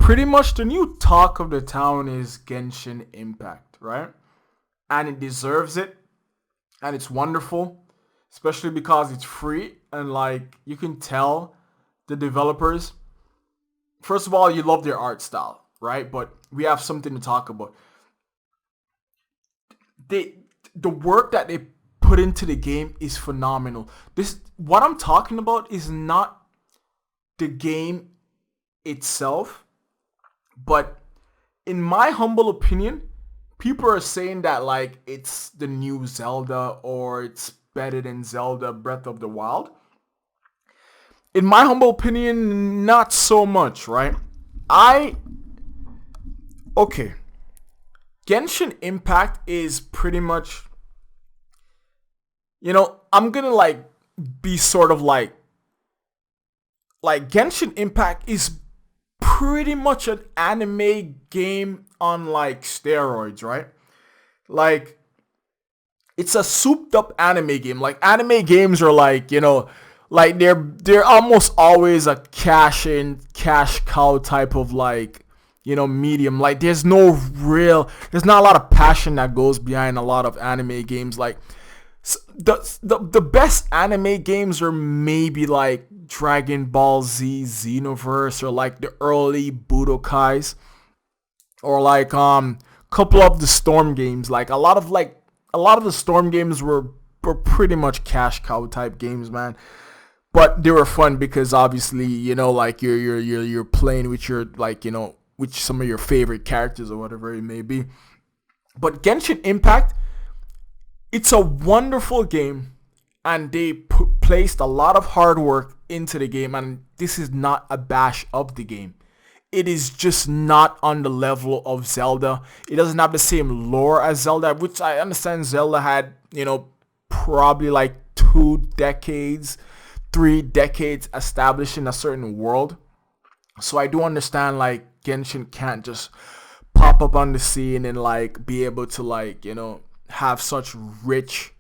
pretty much the new talk of the town is Genshin Impact, right? And it deserves it, and it's wonderful, especially because it's free and like you can tell the developers. First of all, you love their art style, right? But we have something to talk about. They the work that they put into the game is phenomenal. This what I'm talking about is not the game itself, but in my humble opinion, people are saying that like it's the new Zelda or it's better than Zelda Breath of the Wild. In my humble opinion, not so much, right? I okay. Genshin Impact is pretty much, I'm gonna like be sort of like Genshin Impact is pretty much an anime game on like steroids, right? Like it's a souped up anime game. Like anime games are like, like they're almost always a cash cow type of like, medium. Like there's not a lot of passion that goes behind a lot of anime games. Like the best anime games are maybe like Dragon Ball Z Xenoverse or like the early Budokais or like couple of the Storm games. Like a lot of the Storm games were pretty much cash cow type games, man. But they were fun because obviously, like you're playing with your like, with some of your favorite characters or whatever it may be. But Genshin Impact, it's a wonderful game, and they placed a lot of hard work into the game, and this is not a bash of the game. It is just not on the level of Zelda. It doesn't have the same lore as Zelda, which I understand Zelda had, probably like 2 decades, 3 decades established in a certain world. So I do understand like Genshin can't just pop up on the scene and like be able to like, have such rich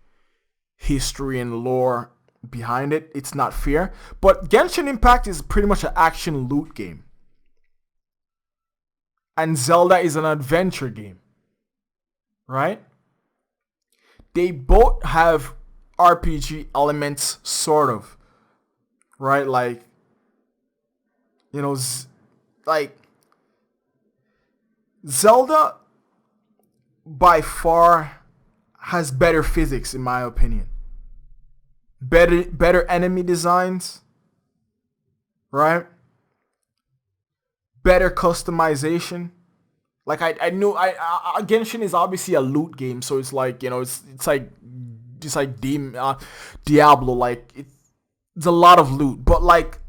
history and lore behind it. It's not fair. But Genshin Impact is pretty much an action loot game. And Zelda is an adventure game. Right? They both have RPG elements, sort of. Right? Like, like Zelda by far has better physics in my opinion. Better enemy designs, right? Better customization. Like I knew Genshin is obviously a loot game, so it's like, it's like Diablo, like it's a lot of loot, but like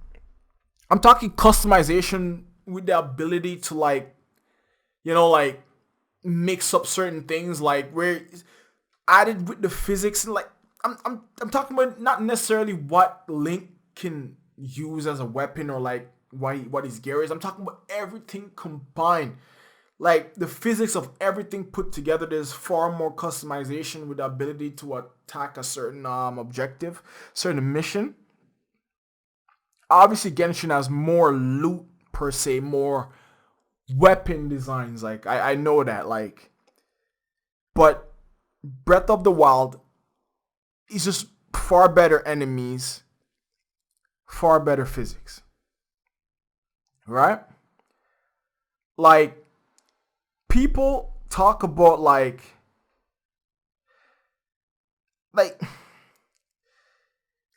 I'm talking customization with the ability to like, like mix up certain things, like where it's added with the physics, and like I'm talking about not necessarily what Link can use as a weapon or like what his gear is. I'm talking about everything combined, like the physics of everything put together. There's far more customization with the ability to attack a certain objective, certain mission. Obviously, Genshin has more loot per se, more weapon designs. Like I know that, like, but Breath of the Wild is just far better enemies, far better physics, right? Like people talk about like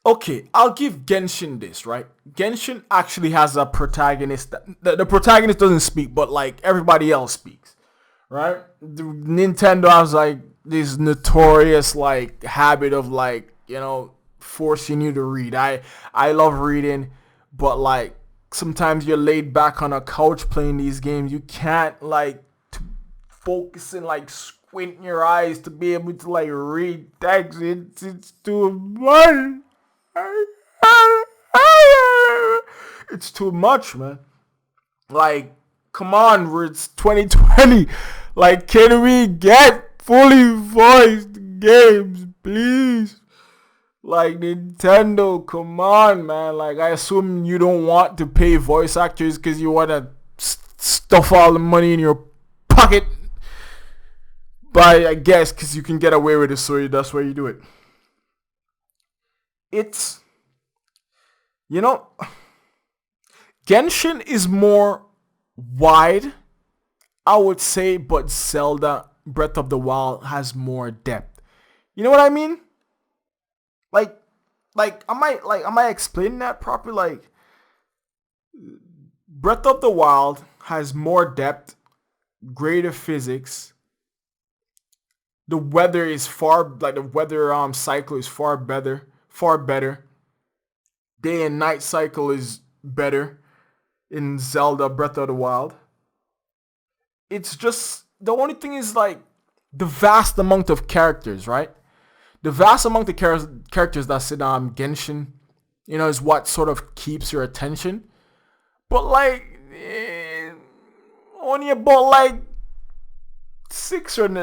okay, I'll give Genshin this, right? Genshin actually has a protagonist. The protagonist doesn't speak, but like everybody else speaks, right? Nintendo has like this notorious like habit of like, forcing you to read. I love reading, but like sometimes you're laid back on a couch playing these games. You can't like focus and like squint your eyes to be able to like read text. It's too much. It's too much, man. Like, come on, it's 2020. Like, can we get fully voiced games, please? Like, Nintendo, come on, man. Like, I assume you don't want to pay voice actors because you want to stuff all the money in your pocket. But I guess because you can get away with it, so that's why you do it. It's, you know, Genshin is more wide, I would say, but Zelda Breath of the Wild has more depth. You know what I mean? Like, am I explaining that properly? Like, Breath of the Wild has more depth, greater physics. The weather is the weather cycle is far better, far better. Day and night cycle is better in Zelda Breath of the Wild. It's just the only thing is like the vast amount of characters, right? The vast amount of characters that's in Genshin, is what sort of keeps your attention. But like, only about like six of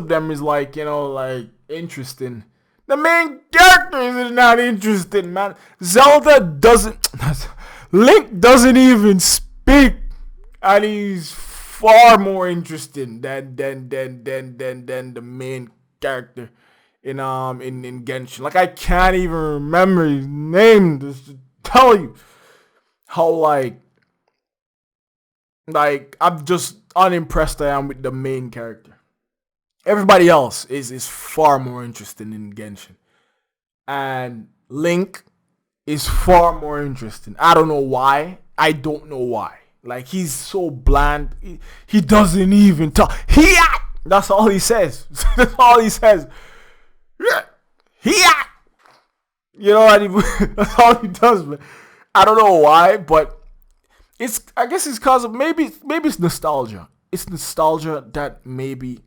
them is like, like interesting. The main characters is not interesting, man. Zelda doesn't. Link doesn't even speak, and he's far more interesting than the main character in Genshin. Like, I can't even remember his name just to tell you how like I'm just unimpressed I am with the main character. Everybody else is far more interesting in Genshin, and Link is far more interesting. I don't know why. Like, he's so bland. He doesn't even talk. That's all he says. That's all he says. That's all he does, man. I don't know why, but I guess it's because of maybe it's nostalgia. It's nostalgia that maybe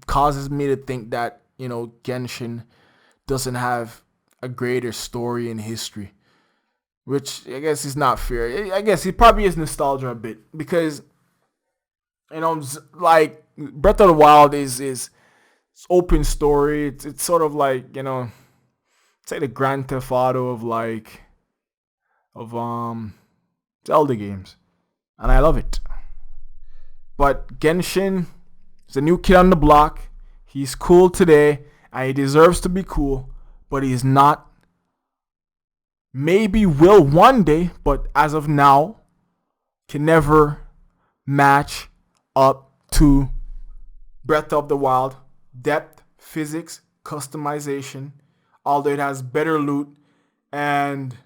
causes me to think that, Genshin doesn't have a greater story in history, which I guess is not fair. I guess it probably is nostalgia a bit because, like Breath of the Wild is open story. It's sort of like, it's like the Grand Theft Auto of Zelda games, and I love it. But Genshin is a new kid on the block. He's cool today, and he deserves to be cool, but he's not. Maybe will one day, but as of now, can never match up to Breath of the Wild. Depth, physics, customization, although it has better loot, and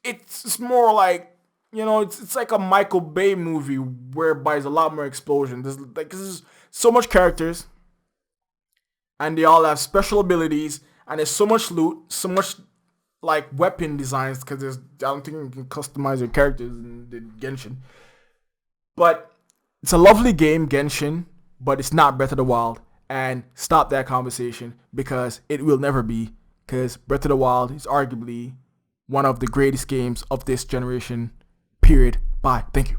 it's more like, it's like a Michael Bay movie whereby there's a lot more explosion. There's so much characters, and they all have special abilities, and there's so much loot, so much like weapon designs, because I don't think you can customize your characters in Genshin. But it's a lovely game, Genshin, but it's not Breath of the Wild. And stop that conversation, because it will never be, because Breath of the Wild is arguably one of the greatest games of this generation, period. Bye. Thank you.